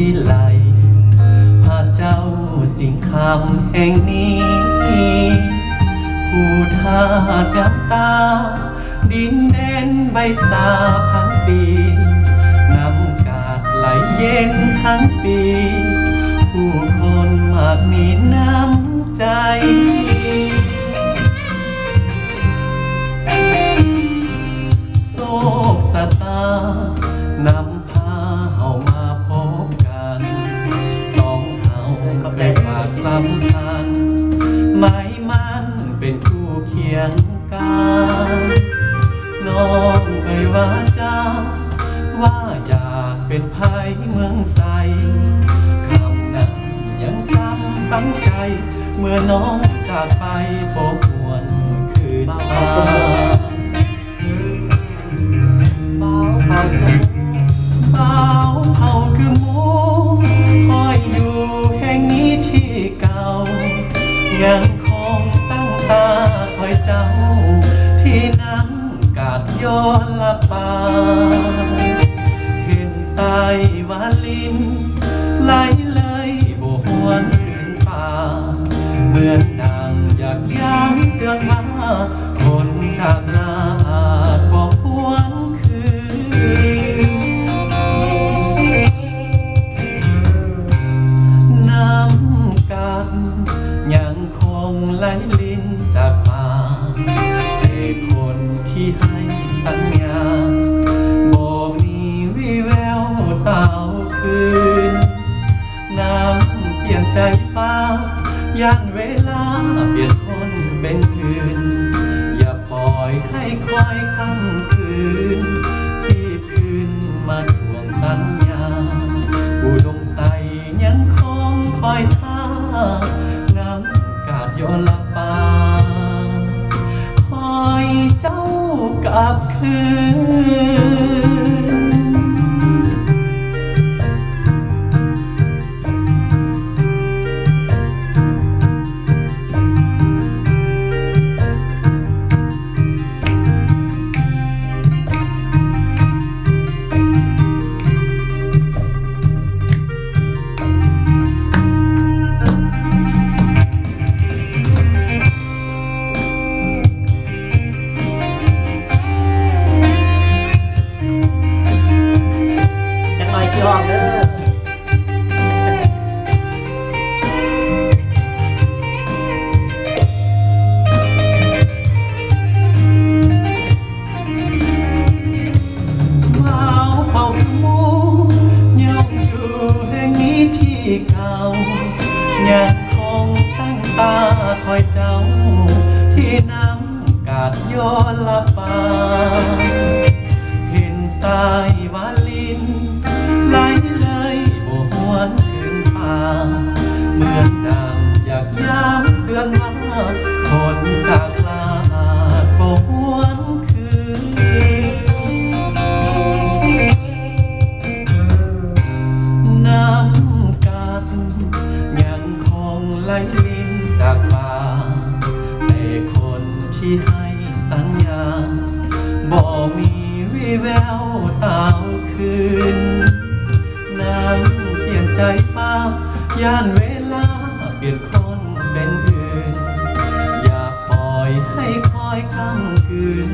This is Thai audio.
ที่ไหลพาเจ้าสิ่งคำแห่งนี้ผู้ท่ากับตาดินแดนใบสาพันปีน้ำกาดไหลเย็นทั้งปีผู้คนมากมีน้ำใจโศกสตานำพาเฮามาพบกันสองเฮาได้ฝากสัมพันธ์หมายมั่นเป็นคู่เคียงกันน้องเอ่ยว่าเจ้าว่าอยากเป็นไผ่เมืองใสคำนั้นยังจำตั้งใจเมื่อน้องจากไปพบหวนคืนมาเบาเฮาคือหมูคอยอยู่แห่งนี้ที่เก่ายังคงตั้งตาคอยเจ้าที่น้ำกาดย้อนละปาเห็นสายวาลินไหลเลยโบหวนคืนป่าเหมือนดังอยากย้ำเตือนมาคนจากลาบอกหวนคืนน้ำกันยังคงไหลลินจากป่าแต่คนที่ให้สัญญาบ่มีวิแววเต่าคืนน้ำเปลี่ยนใจฟ้าย่านเวลาเปลี่ยนคนเป็นคืนอย่าปล่อยให้คอยค่ำคืนรีบคืนมาทวงสัญญาอุดมใสยังคงคอยท่าน้ำกาดย้อนละปาคอยเจ้ากลับคืนยอมเด้อว้าวเผ่าหมูยังอยู่แห่งนี้ที่เก่ายังคงตั้งตาคอยเจ้าที่น้ำกาดย้อนละปาเห็นสายวาลินไหลเลยโบหวนคืนป่าเหมือนดังอยากย้ำเตือนมาคนจากลาโบหวนคืนน้ำกันยังคงไหลลินจากป่าแต่คนที่ให้สัญญาบ่มีวิแววเต่าคืนน้ำเปลี่ยนใจป้าย่านเวลาเปลี่ยนคนเป็นอื่นอย่าปล่อยให้คอยค่ำคืน